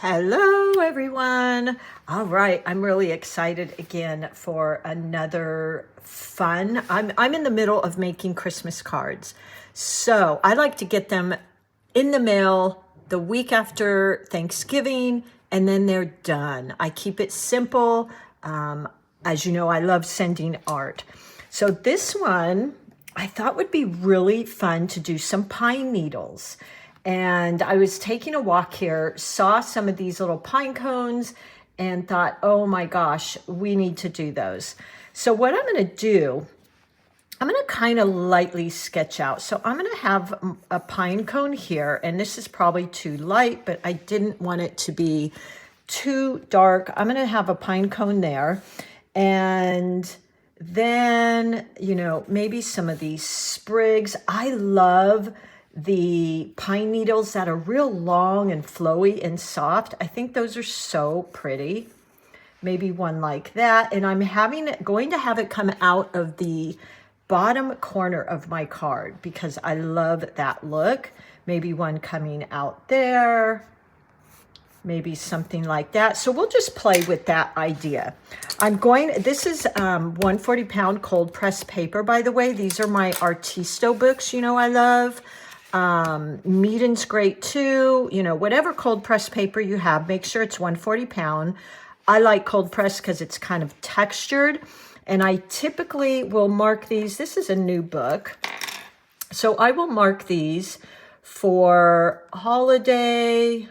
Hello everyone. All right, I'm really excited again for another fun. I'm in the middle of making Christmas cards. So I like to get them in the mail the week after Thanksgiving and then they're done. I keep it simple. As you know, I love sending art. So this one I thought would be really fun to do some pine needles. And I was taking a walk here, saw some of these little pine cones and thought, oh my gosh, we need to do those. So what I'm going to do, I'm going to kind of lightly sketch out. So I'm going to have a pine cone here, and this is probably too light, but I didn't want it to be too dark. I'm going to have a pine cone there. And then, you know, maybe some of these sprigs. I love the pine needles that are real long and flowy and soft. I think those are so pretty. Maybe one like that. And I'm going to have it come out of the bottom corner of my card because I love that look. Maybe one coming out there. Maybe something like that. So we'll just play with that idea. This is 140 pound cold pressed paper, by the way. These are my Artisto books, you know I love. MEEDEN's great too. You know, whatever cold pressed paper you have, make sure it's 140 pound. I like cold pressed because it's kind of textured. And I typically will mark these. This is a new book. So I will mark these for holiday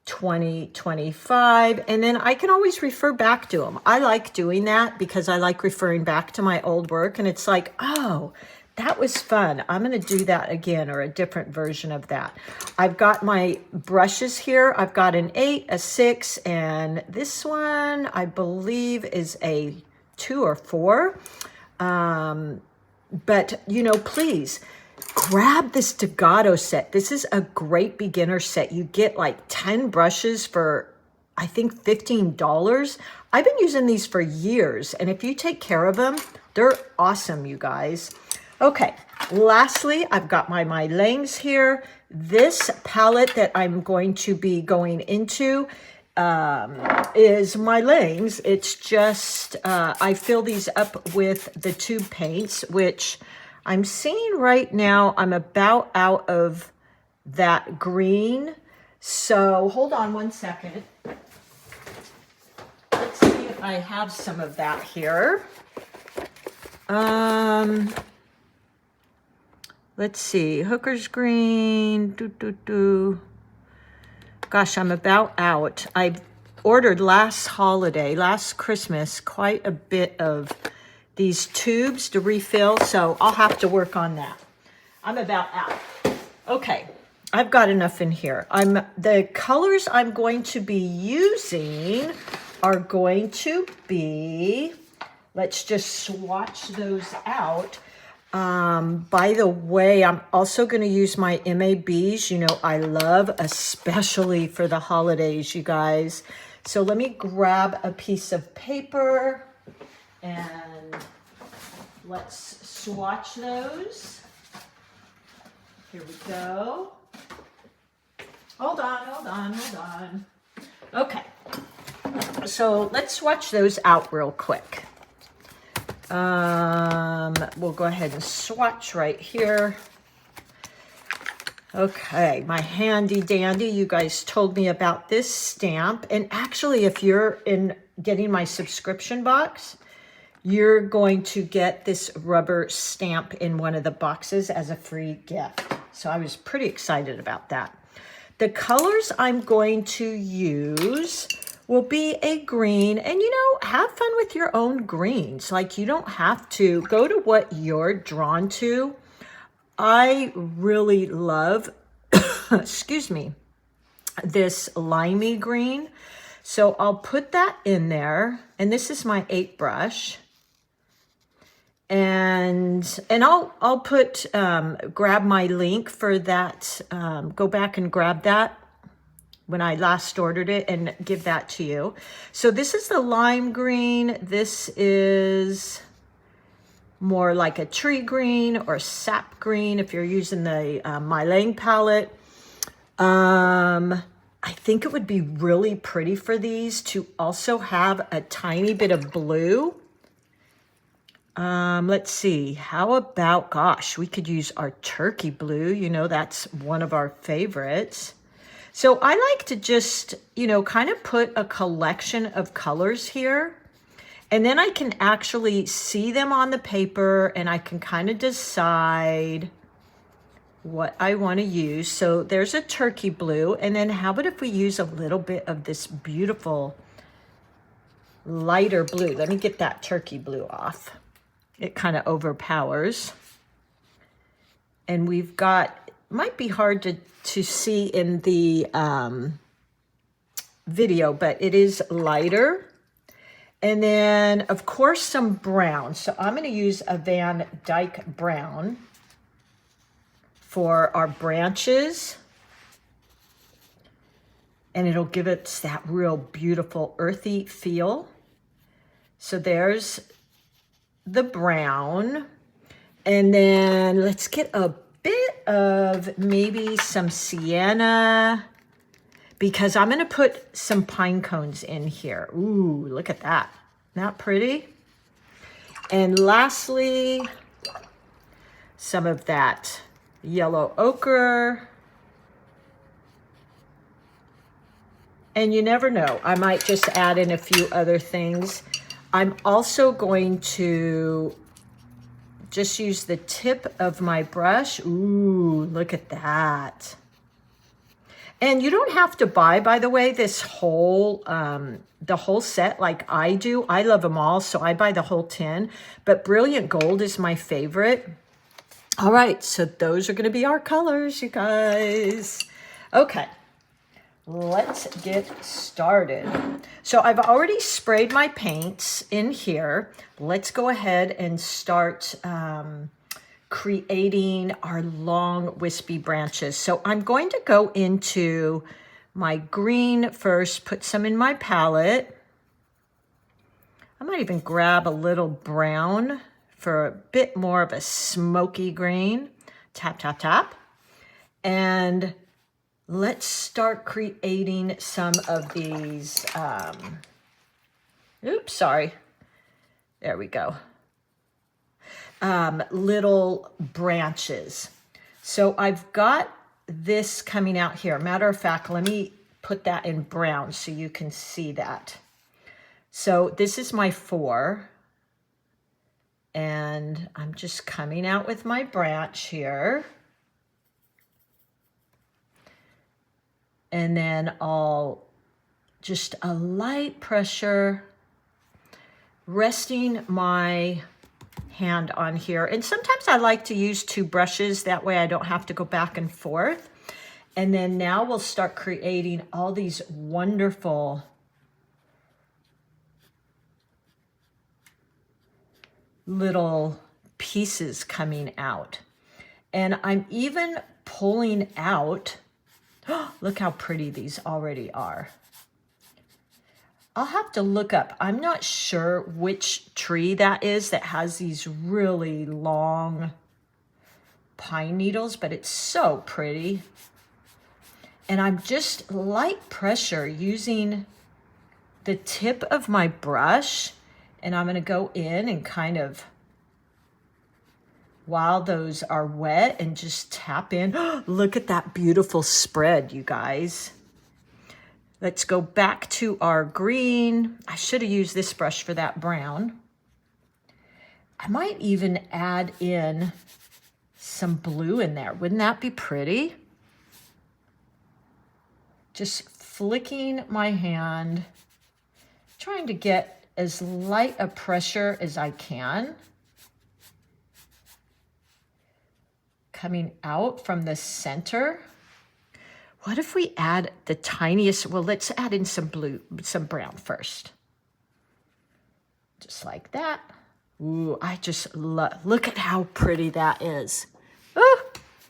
2025. And then I can always refer back to them. I like doing that because I like referring back to my old work. And it's like, oh, that was fun. I'm going to do that again, or a different version of that. I've got my brushes here. I've got an 8, a 6, and this one I believe is a 2 or 4. But, you know, please grab this Staccato set. This is a great beginner set. You get like 10 brushes for, I think, $15. I've been using these for years, and if you take care of them, they're awesome, you guys. Okay, lastly, I've got my MeiLangs here. This palette that I'm going to be going into is MeiLangs. It's just, I fill these up with the tube paints, which I'm seeing right now, I'm about out of that green. So hold on one second. Let's see if I have some of that here. Let's see, Hooker's Green, Gosh, I'm about out. I ordered last Christmas, quite a bit of these tubes to refill, so I'll have to work on that. I'm about out. Okay, I've got enough in here. The colors I'm going to be using are going to be, let's just swatch those out. By the way, I'm also going to use my MABs. You know, I love, especially for the holidays, you guys. So let me grab a piece of paper and let's swatch those. Here we go. Hold on. Okay. So let's swatch those out real quick. We'll go ahead and swatch right here. Okay, my handy dandy. You guys told me about this stamp. And actually, if you're getting my subscription box, you're going to get this rubber stamp in one of the boxes as a free gift. So I was pretty excited about that. The colors I'm going to use will be a green, and you know, have fun with your own greens. Like, you don't have to go to what you're drawn to. I really love, excuse me, this limey green. So I'll put that in there, and this is my 8 brush. And I'll put, grab my link for that, go back and grab that when I last ordered it and give that to you. So this is the lime green. This is more like a tree green or sap green if you're using the MeiLang palette. I think it would be really pretty for these to also have a tiny bit of blue. Let's see, how about, gosh, we could use our turkey blue. You know, that's one of our favorites. So I like to just, you know, kind of put a collection of colors here. And then I can actually see them on the paper and I can kind of decide what I want to use. So there's a turkey blue. And then how about if we use a little bit of this beautiful lighter blue? Let me get that turkey blue off. It kind of overpowers. And we've got, might be hard to see in the video, but it is lighter. And then, of course, some brown. So I'm going to use a Van Dyke brown for our branches. And it'll give us that real beautiful earthy feel. So there's the brown. And then let's get a bit of maybe some sienna, because I'm going to put some pine cones in here. Ooh, look at that. Isn't that pretty? And lastly, some of that yellow ochre. And you never know, I might just add in a few other things. I'm also going to just use the tip of my brush. Ooh, look at that. And you don't have to buy, by the way, this whole, the whole set like I do. I love them all, so I buy the whole tin. But Brilliant Gold is my favorite. All right, so those are going to be our colors, you guys. Okay, let's get started. So I've already sprayed my paints in here. Let's go ahead and start creating our long wispy branches. So I'm going to go into my green first, put some in my palette. I might even grab a little brown for a bit more of a smoky green. Tap, tap, tap. And let's start creating some of these, oops, sorry. There we go. Little branches. So I've got this coming out here. Matter of fact, let me put that in brown so you can see that. So this is my 4. And I'm just coming out with my branch here. And then I'll just a light pressure, resting my hand on here. And sometimes I like to use 2 brushes. That way I don't have to go back and forth. And then now we'll start creating all these wonderful little pieces coming out. And I'm even pulling out, look how pretty these already are. I'll have to look up. I'm not sure which tree that is that has these really long pine needles, but it's so pretty. And I'm just light pressure using the tip of my brush, and I'm going to go in and kind of, while those are wet, and just tap in. Look at that beautiful spread, you guys. Let's go back to our green. I should have used this brush for that brown. I might even add in some blue in there. Wouldn't that be pretty? Just flicking my hand, trying to get as light a pressure as I can. Coming out from the center. What if we add the tiniest, well, let's add in some blue, some brown first. Just like that. Ooh, I just love, look at how pretty that is. Oh,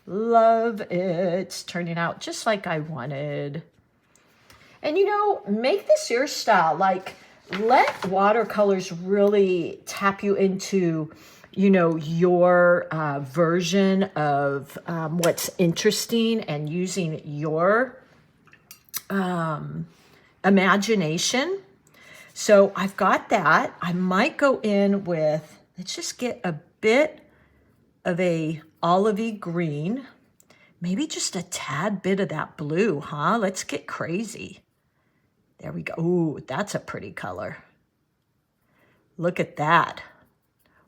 love it. It's turning out just like I wanted. And you know, make this your style. Like, let watercolors really tap you into, you know, your version of what's interesting, and using your imagination. So I've got that. I might go in with, let's just get a bit of a olivey green, maybe just a tad bit of that blue, huh? Let's get crazy. There we go. Ooh, that's a pretty color. Look at that.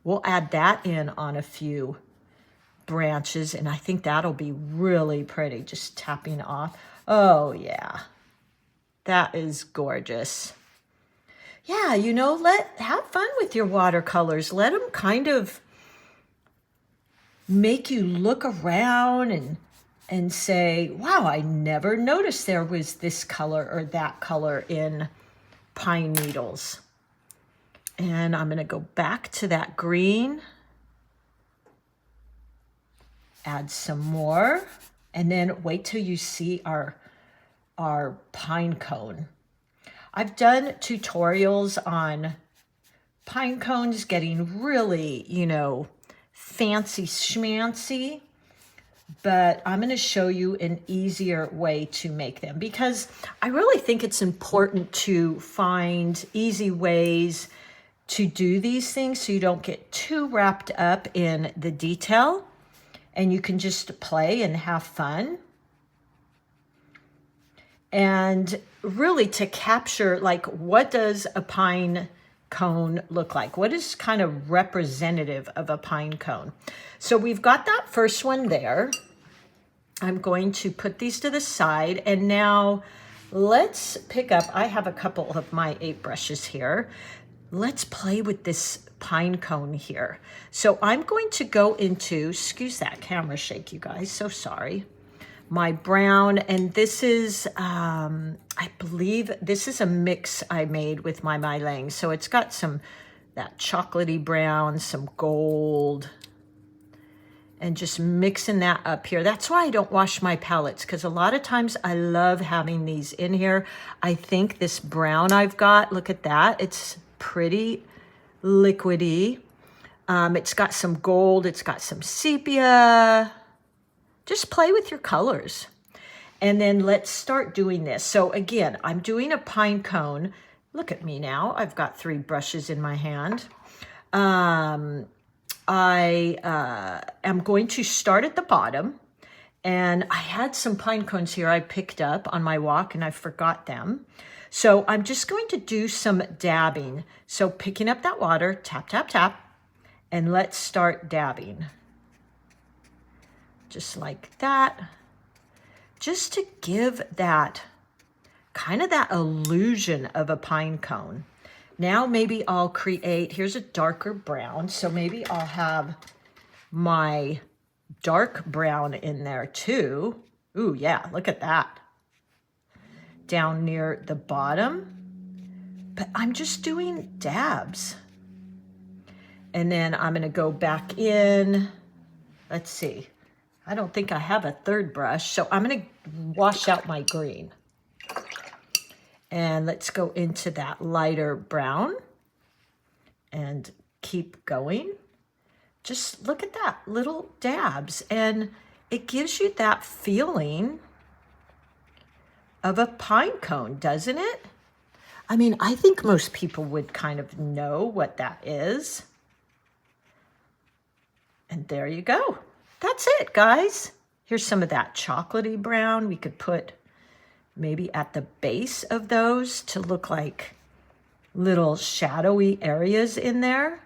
We'll add that in on a few branches, and I think that'll be really pretty, just tapping off. Oh yeah, that is gorgeous. Yeah, you know, have fun with your watercolors. Let them kind of make you look around and say, wow, I never noticed there was this color or that color in pine needles. And I'm going to go back to that green, add some more, and then wait till you see our pine cone. I've done tutorials on pine cones getting really, you know, fancy schmancy, but I'm going to show you an easier way to make them, because I really think it's important to find easy ways to do these things so you don't get too wrapped up in the detail and you can just play and have fun. And really to capture, like, what does a pine cone look like? What is kind of representative of a pine cone? So we've got that first one there. I'm going to put these to the side, and now let's pick up, I have a couple of my 8 brushes here. Let's play with this pine cone here. So I'm going to go into, excuse that camera shake, you guys, so sorry. My brown, and this is, I believe this is a mix I made with my MeiLang. So it's got some, that chocolatey brown, some gold, and just mixing that up here. That's why I don't wash my palettes, because a lot of times I love having these in here. I think this brown I've got, look at that. It's pretty liquidy. It's got some gold. It's got some sepia. Just play with your colors. And then let's start doing this. So again, I'm doing a pine cone. Look at me now. I've got 3 brushes in my hand. I am going to start at the bottom. And I had some pine cones here I picked up on my walk and I forgot them. So I'm just going to do some dabbing. So picking up that water, tap, tap, tap, and let's start dabbing. Just like that. Just to give that, kind of that illusion of a pine cone. Now maybe I'll create, here's a darker brown, so maybe I'll have my dark brown in there too. Ooh, yeah, look at that. Down near the bottom. But I'm just doing dabs. And then I'm going to go back in. Let's see. I don't think I have a 3rd brush, so I'm going to wash out my green. And let's go into that lighter brown and keep going. Just look at that, little dabs. And it gives you that feeling of a pine cone, doesn't it? I mean, I think most people would kind of know what that is. And there you go. That's it, guys. Here's some of that chocolatey brown. We could put maybe at the base of those to look like little shadowy areas in there.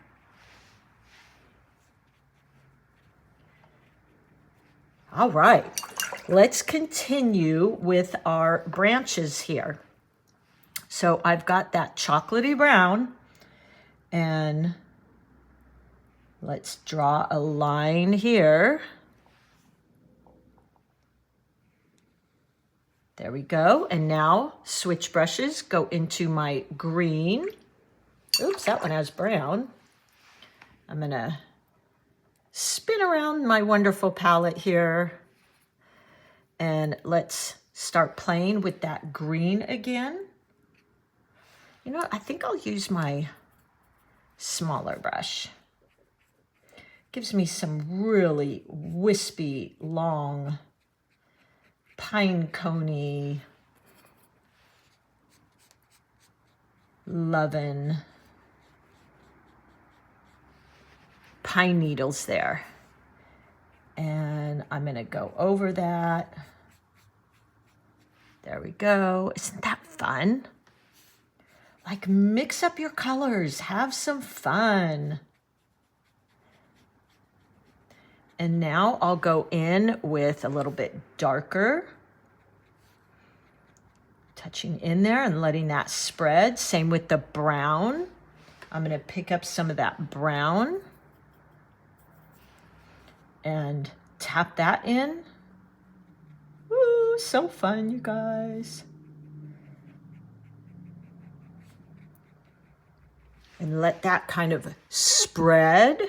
All right, let's continue with our branches here. So I've got that chocolatey brown, and let's draw a line here. There we go. And now switch brushes, go into my green. Oops, that one has brown. I'm gonna spin around my wonderful palette here. And let's start playing with that green again. You know, I think I'll use my smaller brush. Gives me some really wispy, long, pine coney loving pine needles there. And I'm going to go over that. There we go. Isn't that fun? Like, mix up your colors. Have some fun. And now I'll go in with a little bit darker. Touching in there and letting that spread. Same with the brown. I'm going to pick up some of that brown and tap that in. Woo, so fun, you guys. And let that kind of spread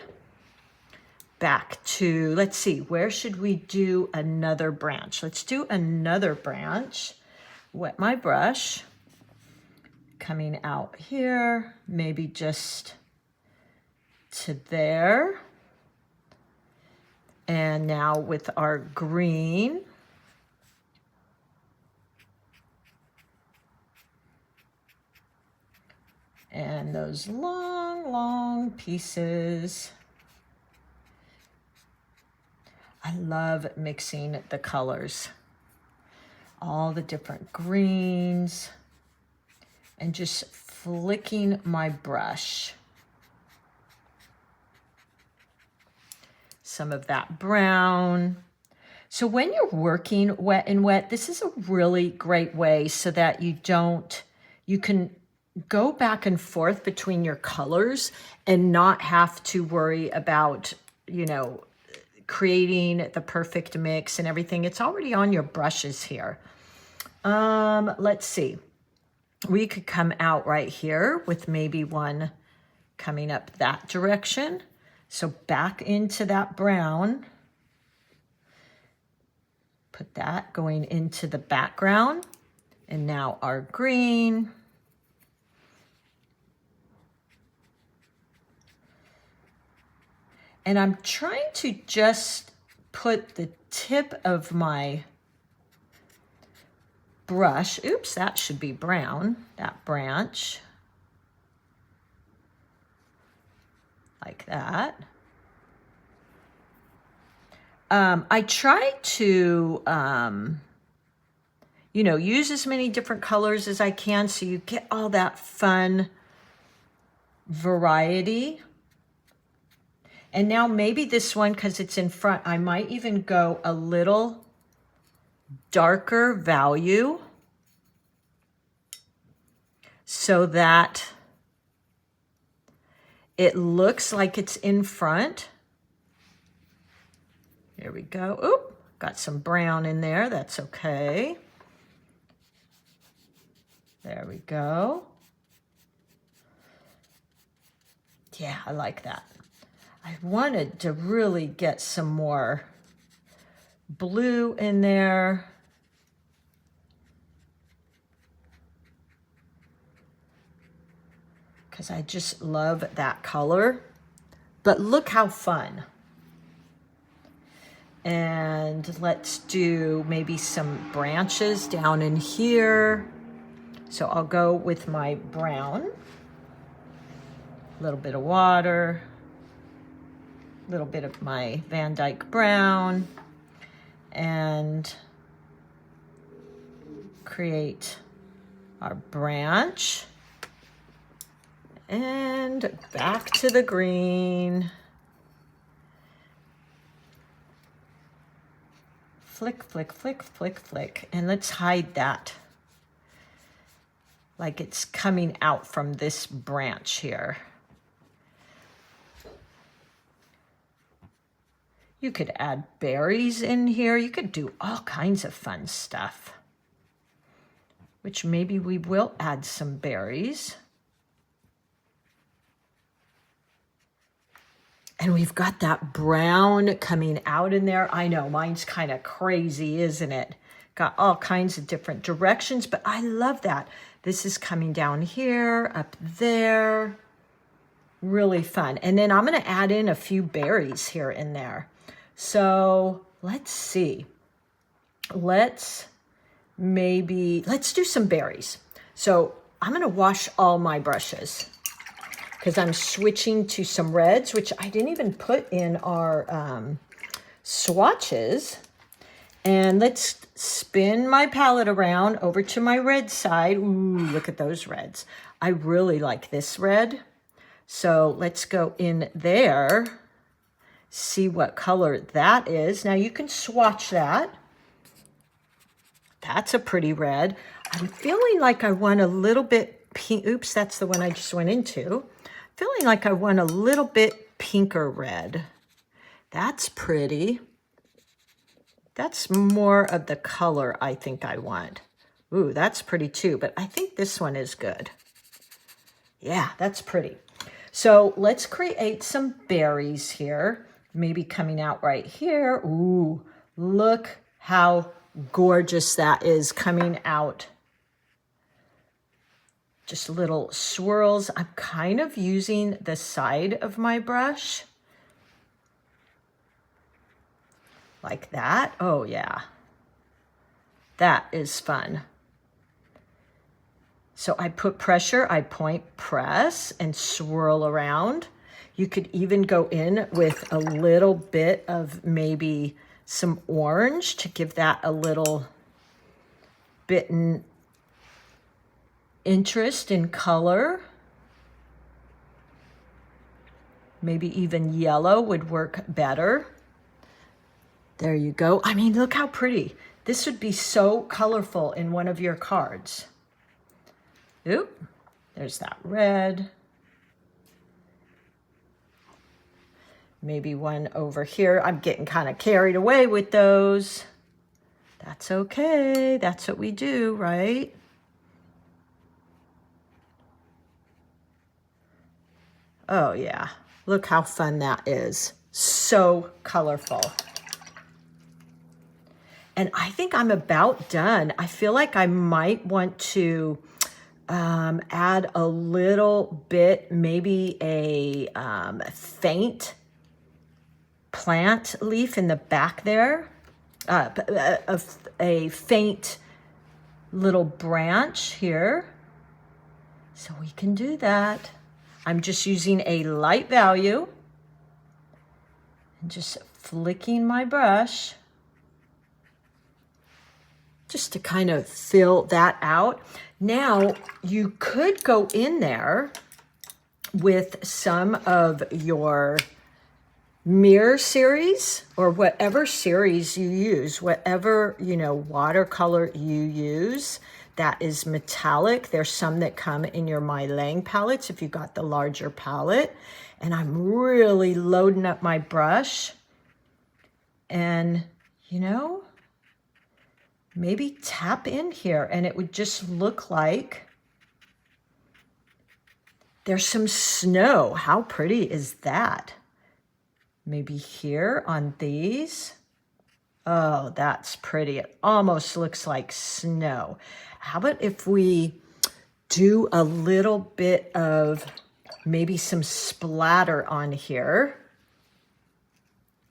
back to, let's see, where should we do another branch? Let's do another branch. Wet my brush, coming out here, maybe just to there. And now with our green, and those long, long pieces. I love mixing the colors. All the different greens, and just flicking my brush. Some of that brown. So when you're working wet and wet, this is a really great way so that you can go back and forth between your colors and not have to worry about, you know, creating the perfect mix and everything. It's already on your brushes here. Let's see. We could come out right here with maybe one coming up that direction. So back into that brown. Put that going into the background. And now our green. And I'm trying to just put the tip of my brush, oops, that should be brown, that branch, like that. I try to, you know, use as many different colors as I can so you get all that fun variety. And now maybe this one, because it's in front, I might even go a little darker value so that it looks like it's in front. There we go. Oop, got some brown in there. That's okay. There we go. Yeah, I like that. I wanted to really get some more blue in there. Because I just love that color. But look how fun. And let's do maybe some branches down in here. So I'll go with my brown. A little bit of water. A little bit of my Van Dyke brown. And create our branch. And back to the green. Flick, flick, flick, flick, flick. And let's hide that. Like it's coming out from this branch here. You could add berries in here. You could do all kinds of fun stuff. Which maybe we will add some berries. And we've got that brown coming out in there. I know, mine's kind of crazy, isn't it? Got all kinds of different directions, but I love that. This is coming down here, up there. Really fun. And then I'm going to add in a few berries here in there. So let's see. Let's do some berries. So I'm going to wash all my brushes because I'm switching to some reds, which I didn't even put in our swatches. And let's spin my palette around over to my red side. Ooh, look at those reds. I really like this red. So let's go in there, see what color that is. Now you can swatch that. That's a pretty red. I'm feeling like I want a little bit pink. Oops, that's the one I just went into. Feeling like I want a little bit pinker red. That's pretty. That's more of the color I think I want. Ooh, that's pretty too, but I think this one is good. Yeah, that's pretty. So let's create some berries here. Maybe coming out right here. Ooh, look how gorgeous that is coming out. Just little swirls. I'm kind of using the side of my brush. Like that. Oh yeah. That is fun. So I put pressure, I point, press, and swirl around. You could even go in with a little bit of maybe some orange to give that a little bit in interest in color. Maybe even yellow would work better. There you go. I mean, look how pretty. This would be so colorful in one of your cards. Oop, there's that red. Maybe one over here. I'm getting kind of carried away with those. That's okay. That's what we do, right? Oh yeah, look how fun that is. So colorful. And I think I'm about done. I feel like I might want to add a little bit, maybe a faint plant leaf in the back there. A faint little branch here. So we can do that. I'm just using a light value and just flicking my brush just to kind of fill that out. Now you could go in there with some of your mirror series or whatever series you use, whatever, you know, watercolor you use that is metallic. There's some that come in your MeiLang palettes if you got the larger palette. And I'm really loading up my brush and, you know, maybe tap in here and it would just look like there's some snow. How pretty is that? Maybe here on these. Oh, that's pretty. It almost looks like snow. How about if we do a little bit of maybe some splatter on here?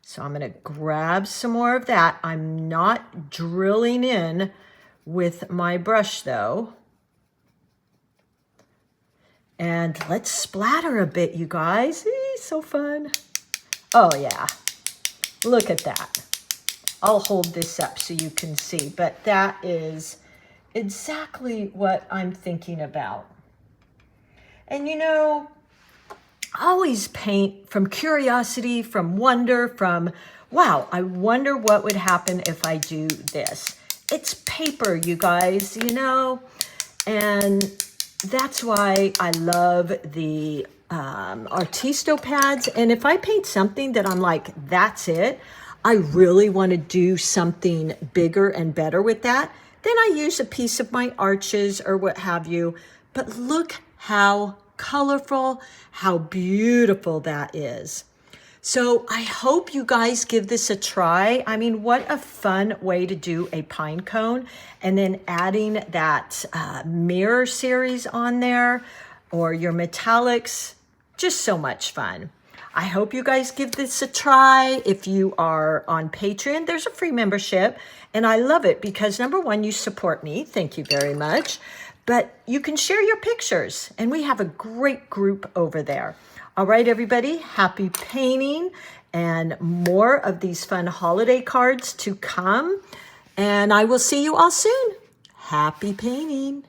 So I'm going to grab some more of that. I'm not drilling in with my brush though. And let's splatter a bit, you guys. So fun. Oh yeah, look at that. I'll hold this up so you can see, but that is exactly what I'm thinking about. And you know, I always paint from curiosity, from wonder, from, wow, I wonder what would happen if I do this. It's paper, you guys, you know, and that's why I love the Artisto pads. And if I paint something that I'm like, that's it, I really want to do something bigger and better with that, then I use a piece of my arches or what have you. But look how colorful, how beautiful that is. So I hope you guys give this a try. I mean, what a fun way to do a pine cone, and then adding that mirror series on there or your metallics, just so much fun. I hope you guys give this a try. If you are on Patreon, there's a free membership. And I love it because number one, you support me. Thank you very much. But you can share your pictures. And we have a great group over there. All right, everybody, happy painting and more of these fun holiday cards to come. And I will see you all soon. Happy painting.